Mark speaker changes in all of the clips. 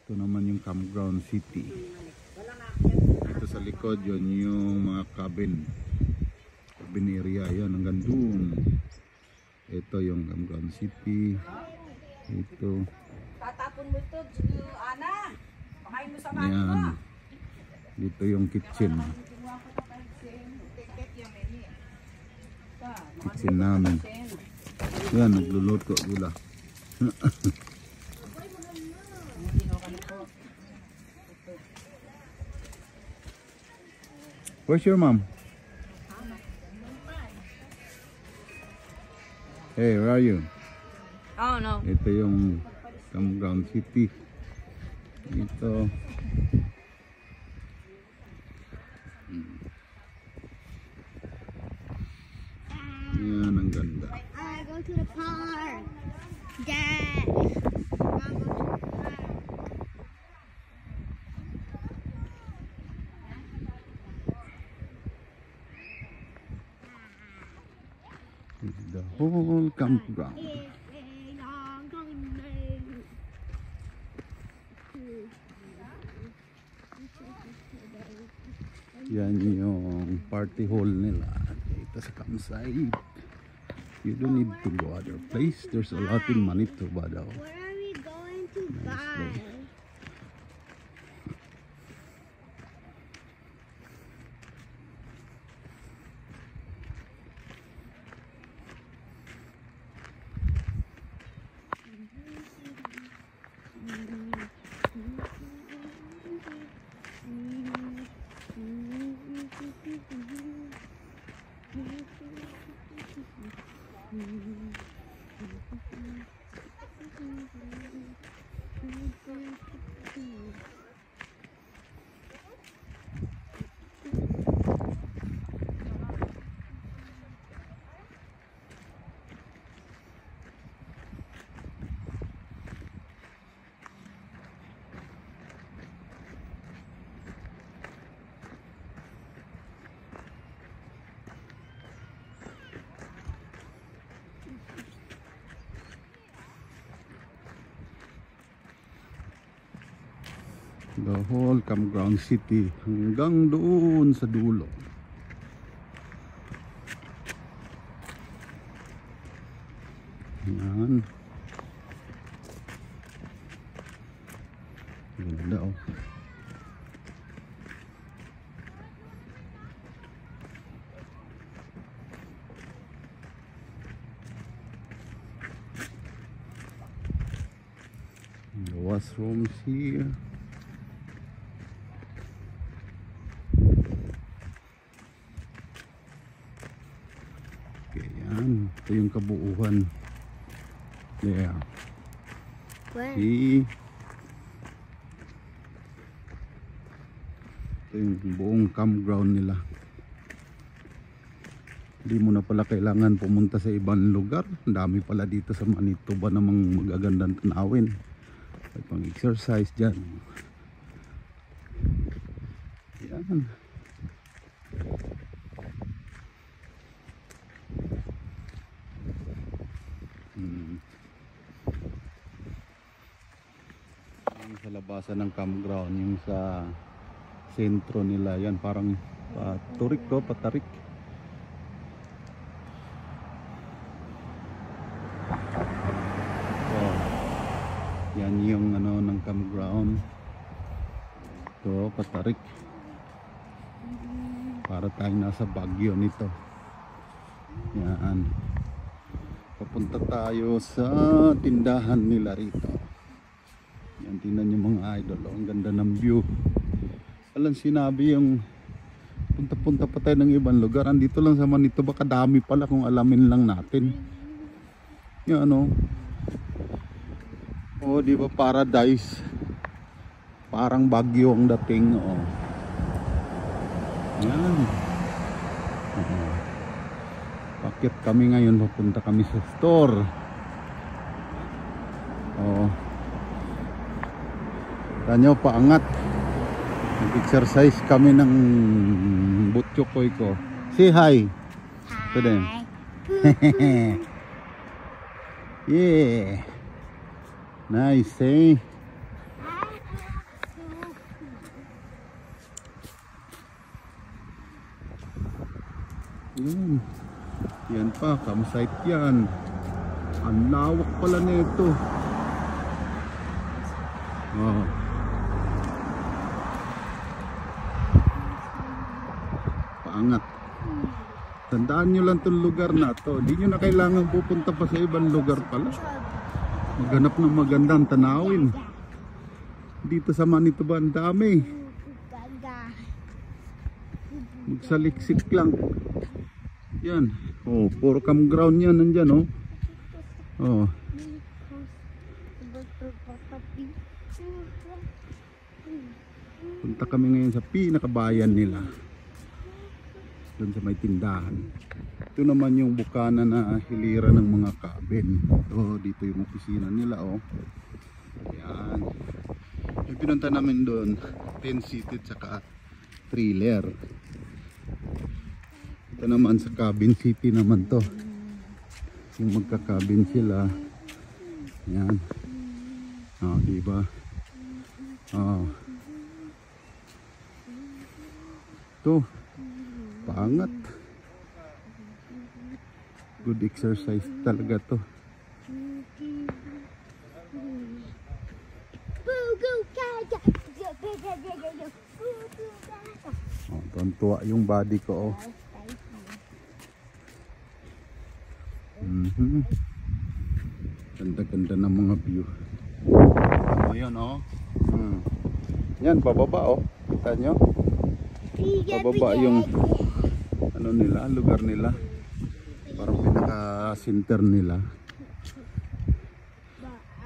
Speaker 1: Ito naman yung Campground City. Ito sa likod yun yung mga cabin area yan hanggang dun. Ito yung Campground City. Ito.
Speaker 2: Tatapon mo ito, Ana. Pakain mo sa mga
Speaker 1: yan. Dito yung kitchen. Kitchen namin. Yan, nagluluto sila. Where's your mom? Hey, where are you?
Speaker 2: Oh no.
Speaker 1: Ito yung Campground City. Ito. Yan, ang ganda.
Speaker 3: I go to the park. Dad. I go to the park.
Speaker 1: The whole campground. Yan yung party hall nila dito sa campsite. You don't need to go other place. There's a lot in Manitoba daw.
Speaker 3: What are we going to
Speaker 1: Nice
Speaker 3: buy?
Speaker 1: place. The whole Campground City hanggang doon sa dulo. Yan. Ganda oh. The washrooms here. Yan, ito yung kabuuan. There.
Speaker 3: Where?
Speaker 1: See? Ito yung buong campground nila. Hindi mo na pala kailangan pumunta sa ibang lugar. Ang dami pala dito sa Manitoba namang magagandang tanawin. May pang exercise dyan. Yan. Yung sa labasan ng campground, yung sa sentro nila, yan parang paturik to, patarik. So, yan yung ano ng campground. Ito, patarik. Para tayong nasa Baguio nito. Yan. Papunta tayo sa tindahan nila rito. Yan, tingnan nyo mga idol. Ang ganda ng view. Alam, sinabi yung punta-punta pa tayo ng ibang lugar. Andito lang sa Manitoba, kadami pala kung alamin lang natin. Yan ano. Oh, di ba paradise? Parang Baguio ang dating. Oh. Yan. Bakit kami ngayon papunta kami sa store? Oh. Tanyo paangat. Nag-exercise kami ng butchokoy ko. Say hi. To them. Yeah. Nice, eh? Yun. Yan pa, campsite yan. Ang lawak pala nito. Oh. Paangat. Tandaan nyo lang itong lugar na to. Hindi nyo na kailangan pupunta pa sa ibang lugar pala. Maghanap ng magandang tanawin. Dito sa Manitoba ang dami. Magsaliksik lang. Yan. Oh, puro campground yan nandyan, oh. Oh. Punta kami ngayon sa pinakabayan nila. Doon sa may tindahan. Ito naman yung bukana na hilira ng mga cabin. Oh, dito yung opisina nila, oh. Yan. Yung pinunta namin doon, 10-seated saka trailer. Ito naman sa cabin city naman to. Yung magka-cabin sila. Yan. Oh, di ba? Oh. Ito. Pangat. Good exercise talaga to. Oh, tuwa yung body ko, oh. Ganda-ganda ng mga view. Ayun, oh. Yan, bababa, oh. Kita nyo? Bababa yung ano nila, lugar nila. Parang pinaka-center nila.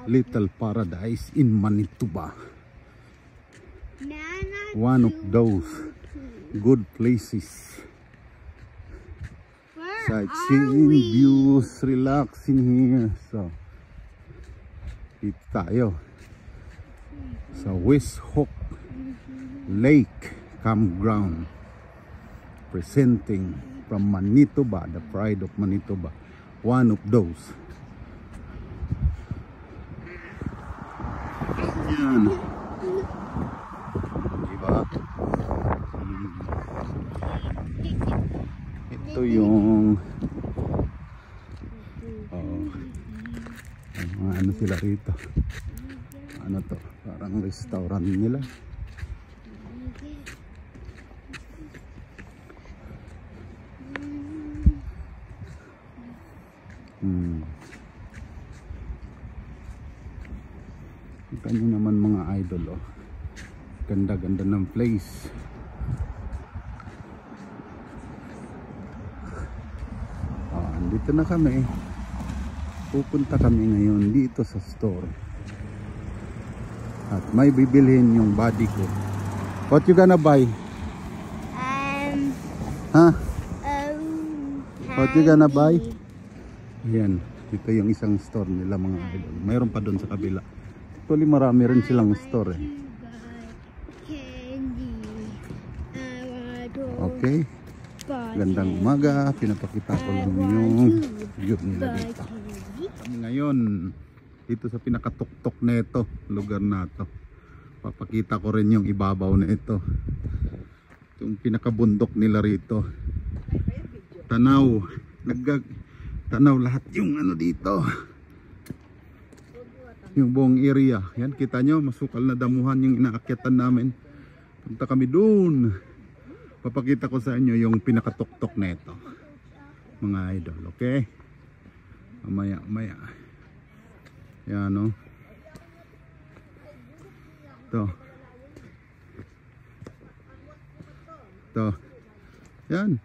Speaker 1: Little Paradise in Manitoba. One of those good places. Sightseeing, views, relaxing here. So, dito tayo sa West Hook Lake Campground, presenting from Manitoba, the pride of Manitoba. One of those. Yan. Diba? Ito yung mga ano sila rito. Ano to? Parang restaurant nila. Kita nyo naman mga idol, oh. Ganda-ganda ng place. Andito na kami. Pupunta kami ngayon dito sa store. At may bibilhin yung body ko. What you gonna buy? Huh? What you gonna buy? Ayan, ito yung isang store nila mga idol. Mayroon pa doon sa kabila. Actually marami rin silang store, eh. Okay. Gandang umaga. Pinapakita ko lang yung view nila dito. Kami ngayon dito sa pinakatuktok nito lugar na to. Papakita ko rin yung ibabaw na ito. Yung pinakabundok nila rito. Tanaw. Tanaw lahat yung ano dito. Yung buong area. Yan, kita nyo, masukal na damuhan yung inaakyatan namin. Punta kami dun. Papakita ko sa inyo yung pinakatuktok na ito, mga idol, okay? Mamaya. Yan, no? Ito. Yan.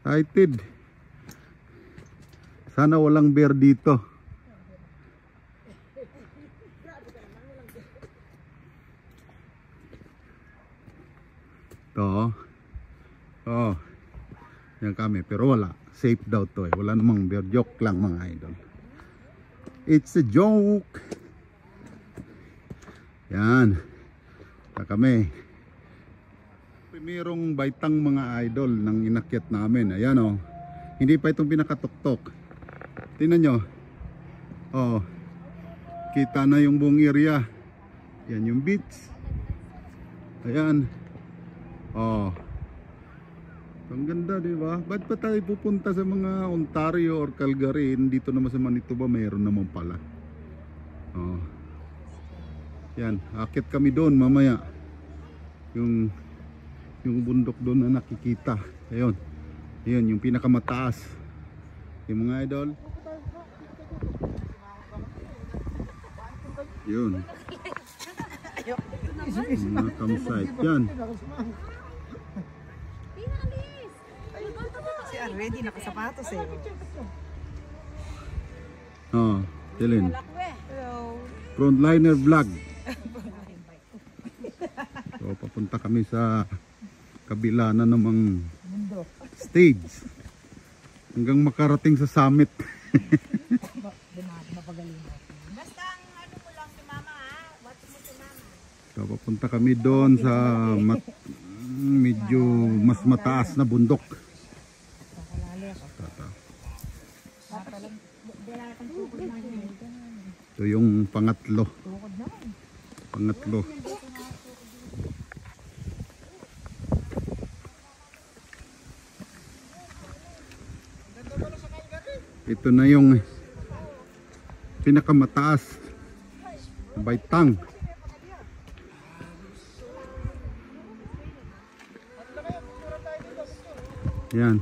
Speaker 1: Excited. Sana walang bear dito. To. Oh. Yan kami, pero wala. Safe daw to, eh. Wala namang bear. Joke lang mga idol. It's a joke. Yan. Ta kami. Primerong baitang mga idol ng inakyat namin. Ayan, oh. Hindi pa itong pinakatuktok. Tingnan nyo. Oh. Kita na yung buong area. Yan yung beach. Ayan. Oh. Ang ganda, di ba? Ba't pa tayo pupunta sa mga Ontario or Calgary? Dito naman sa Manitoba, mayroon naman pala. Oh. Yan, akit kami doon mamaya. Yung bundok doon na nakikita. Ayun. Ayun, yung pinakamataas. Yung mga idol. Yun. Mga campsite. Yan.
Speaker 2: Si already nakasapatos eh.
Speaker 1: Oh, Dylan.
Speaker 2: Hello.
Speaker 1: Frontliner vlog. So, papunta kami sa kabila na namang stage. Hanggang makarating sa summit.
Speaker 2: Basta ang ano mo lang si mama ha. What mo si mama?
Speaker 1: So, papunta kami doon sa medyo mas mataas na bundok. Ito yung pangatlo. Pangatlo. Ito na yung pinakamataas na baitang. Yan.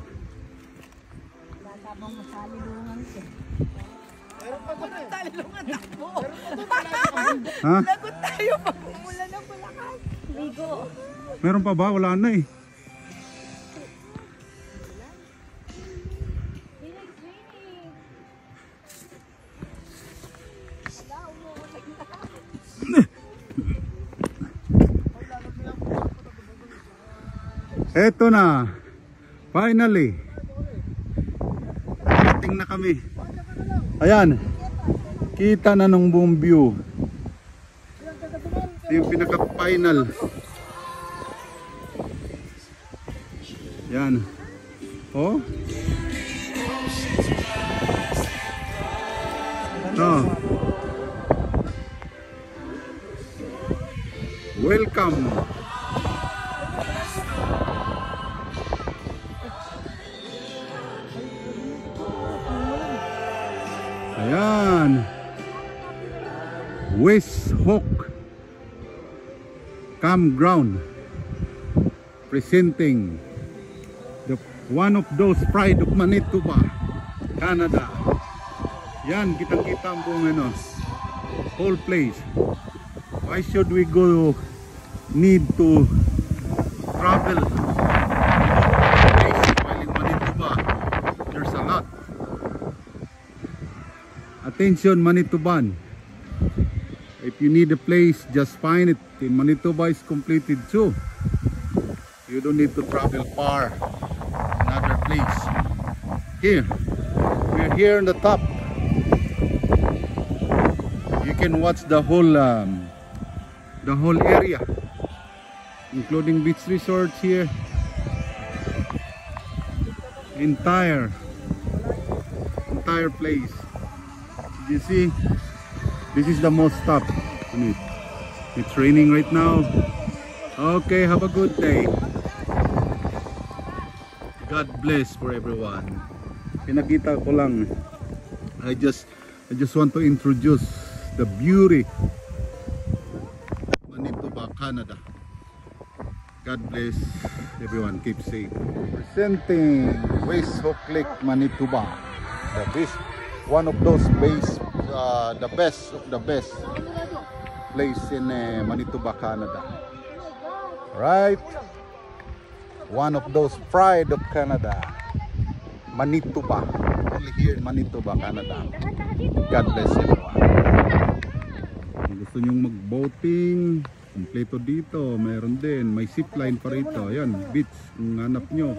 Speaker 1: Ha?
Speaker 2: Lagot tayo pag umulan ng Bulacan. Bigo.
Speaker 1: Meron pa ba? Wala na eh. Eto na. Finally. Dating na kami. Ayan. Kita na ng buong view. Ito yung pinaka-final. Yan. Oh. Oh. Welcome. Ayan. West Hawk Campground presenting one of those pride of Manitoba, Canada. Yan, kitang-kita ang buong ano, whole place. Why should we go need to travel while in Manitoba? There's a lot. Attention Manitoban, if you need a place, just find it. In Manitoba is completed too. You don't need to travel far. Another place. Here, we're here on the top. You can watch the whole area, including beach resorts here. Entire place. You see, this is the most top. It's raining right now. Okay, have a good day. God bless for everyone. Pinakita ko lang. I just want to introduce the beauty of Manitoba, Canada. God bless everyone. Keep safe. Presenting West Hawk Lake, Manitoba. One of those the best of the best place in Manitoba, Canada. Right? One of those pride of Canada, Manitoba. Only here in Manitoba, Canada. God bless everyone. Kung gusto nyong mag-boating, kompleto dito. Meron din. May zipline pa rito. Ayan, beach. Kung hanap nyo.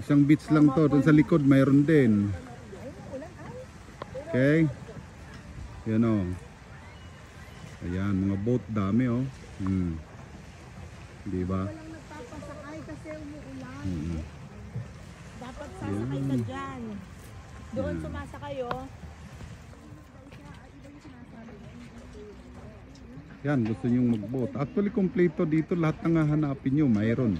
Speaker 1: Isang beach lang to. Doon sa likod, mayroon din. Okay? Yan o. Ayan, mga boat dami o. Diba?
Speaker 2: Dapat sasakay ka dyan. Doon sumasakay oh.
Speaker 1: Yan, gusto nyong mag-boat. Actually, kompleto dito. Lahat ng hahanapin nyo, mayroon.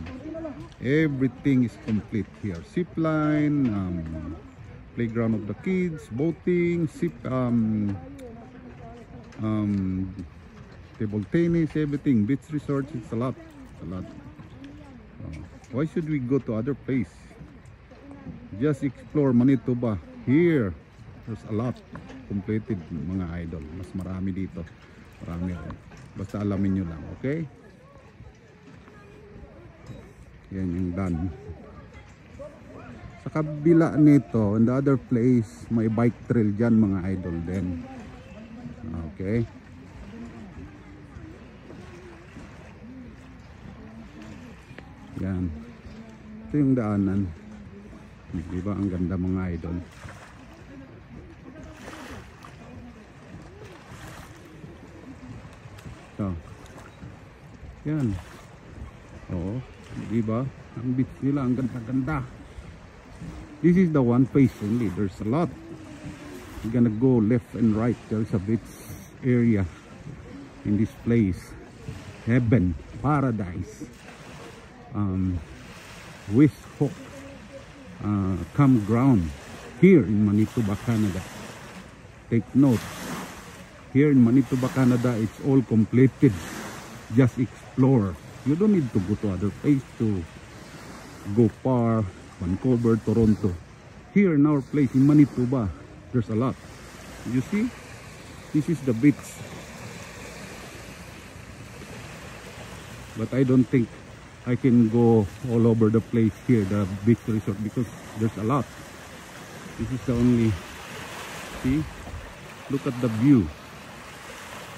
Speaker 1: Everything is complete here. Zip line, playground of the kids, boating, table tennis, everything. Beach resorts, it's a lot. Why should we go to other place? Just explore Manitoba. Here, there's a lot completed, mga idol. Mas marami dito. Marami rin. Basta alamin nyo lang, okay? Yan yung done. Sa kabila nito, in the other place, may bike trail dyan, mga idol din. Okay. Yan. Ito yung daanan. Diba ang ganda, mga idol? So, yan. Oo. Diba? Ang beach nila, ang ganda-ganda. This is the one place only. There's a lot. You're gonna go left and right. There's a beach area in this place. Heaven, paradise. West Hook campground here in Manitoba, Canada. Take note. Here in Manitoba, Canada, it's all completed. Just explore. You don't need to go to other place to go far, Vancouver, Toronto. Here in our place in Manitoba, there's a lot. You see? This is the beach. But I don't think I can go all over the place here, the beach resort, because there's a lot. This is the only, see? Look at the view.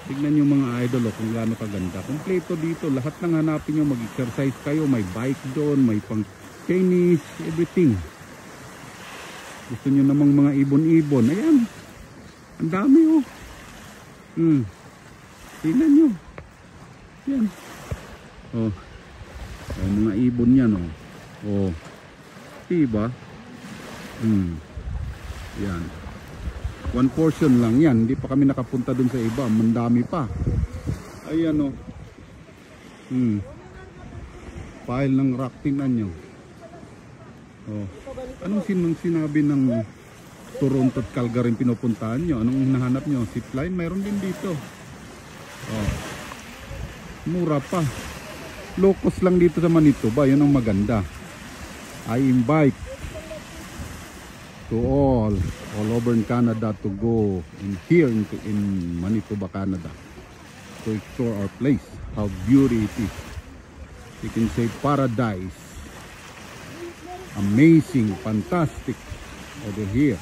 Speaker 1: Tignan nyo mga idol kung gaano kaganda. Kompleto dito. Lahat ng hanapin nyo, mag-exercise kayo. May bike doon, may pang tennis, everything. Gusto nyo namang mga ibon-ibon. Ayan. Ang dami oh. Tignan nyo. Yan. Oh. Oh, mga ibon yan oh. Oh. Diba? Yan. One portion lang yan. Hindi pa kami nakapunta dun sa iba. Mandami pa. Ayan o. Pile ng rock. Tingnan nyo. Oh. Anong sinabi ng Toronto at Calgary pinupuntahan nyo? Anong nahanap nyo? Zipline? Mayroon din dito. Oh. Mura pa. Low cost lang dito sa Manitoba. Yun ang maganda. I invite to all over in Canada to go in here in Manitoba, Canada, to explore our place, how beautiful it is. You can say paradise, amazing, fantastic over here.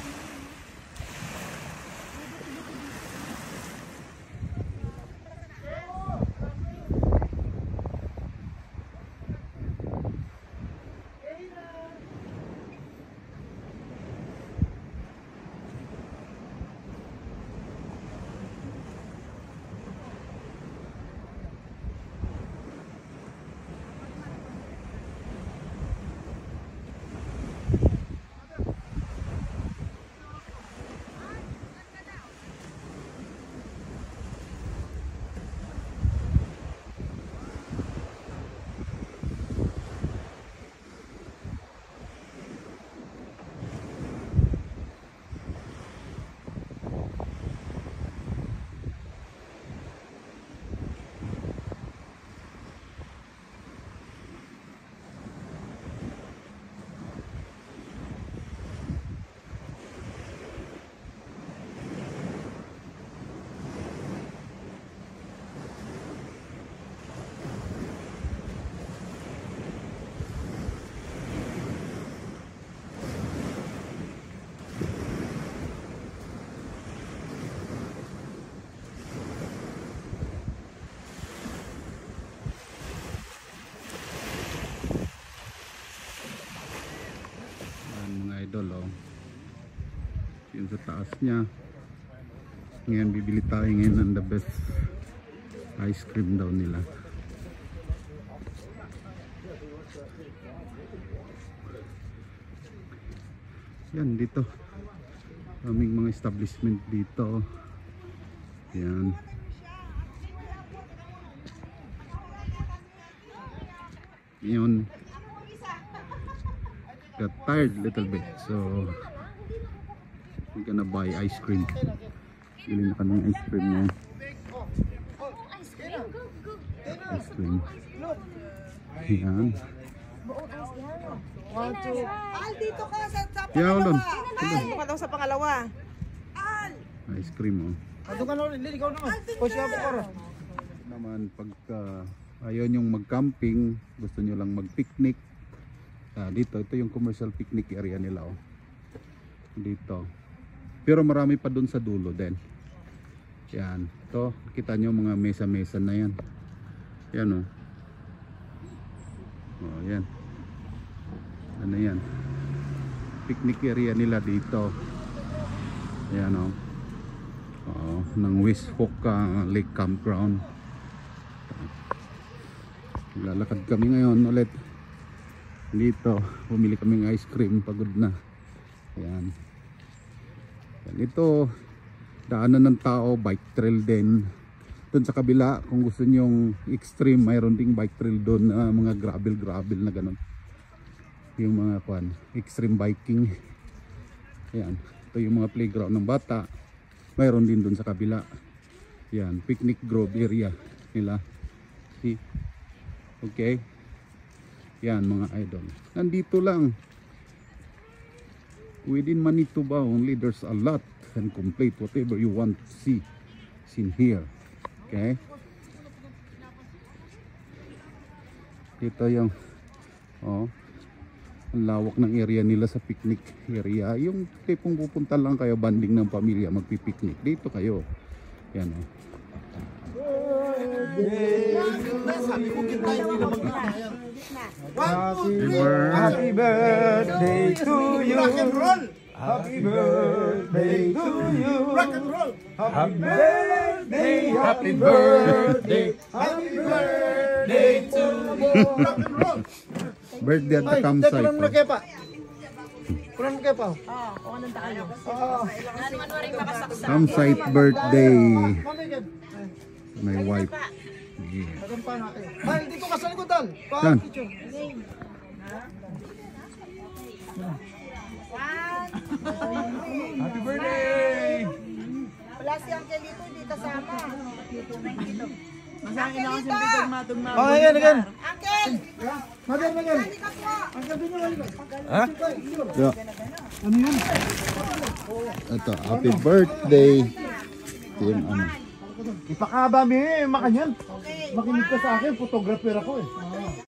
Speaker 1: Idol oh. Yun sa taas niya. Ngayon bibili tayo ngayon ng the best ice cream daw nila. Yan dito. Aming mga establishment dito. Yan. Yun. got tired little bit, so we're gonna buy ice cream. Bili na kami ng ice cream ngayon. Ice cream. Yan.
Speaker 2: Al, dito ka sa
Speaker 1: Yeah, hold on.
Speaker 2: Dito ka daw sa pangalawa.
Speaker 1: Ice cream, oh.
Speaker 4: Ato ka na ulit, ikaw naman. Push up ko.
Speaker 1: Naman pagka ayaw nyong mag-camping, gusto nyo lang mag-picnic, dito, ito yung commercial picnic area nila, oh. Dito. Pero marami pa dun sa dulo din. Yan. Ito, kita nyo mga mesa-mesa na yan. Yan, oh. Oh, yan. Ano yan? Picnic area nila dito. Yan, oh. Oh, ng Wishhoek Lake Campground. Lalakad kami ngayon ulit dito. Bumili kami ng ice cream, pagod na. Ayan. Yan, ito daanan ng tao, bike trail din. Doon sa kabila, kung gusto nyong extreme, mayroon ding bike trail doon, mga gravel na ganun. Yung mga extreme biking. Ayan. Ito yung mga playground ng bata. Mayroon din doon sa kabila. Yan, picnic grove area nila. See? Okay. Yan mga idol. Nandito lang. Within Manitoba only, there's a lot and complete whatever you want to see. Seen here. Okay. Ito yung ang lawak ng area nila sa picnic area. Yung tipong pupunta lang kayo, banding ng pamilya, magpipiknik. Dito kayo. Yan, oh.
Speaker 4: Happy birthday to you. Happy birthday to you. Rock and roll. Happy birthday. Happy birthday. Happy birthday to you. Rock and roll.
Speaker 1: Birthday at the campsite.
Speaker 4: Kunan mo kaya pa. Kunan mo kaya pa.
Speaker 1: Campsite birthday. My wife. Yeah.
Speaker 4: Ay, dito ka sa likodan.
Speaker 1: Saan?
Speaker 4: Happy birthday.
Speaker 2: Wala si Uncle dito, hindi kasama.
Speaker 5: Masangin ako sa pitong matong
Speaker 4: Oh, ayan, ayan.
Speaker 2: Uncle!
Speaker 4: Madam, madam.
Speaker 2: Hindi ka po!
Speaker 4: Ang gabi niyo, halika.
Speaker 1: Yeah. Ito, happy birthday. Ito yung ano.
Speaker 4: Ipakaba mi, makanyan. Makinig ka sa akin, photographer ako eh.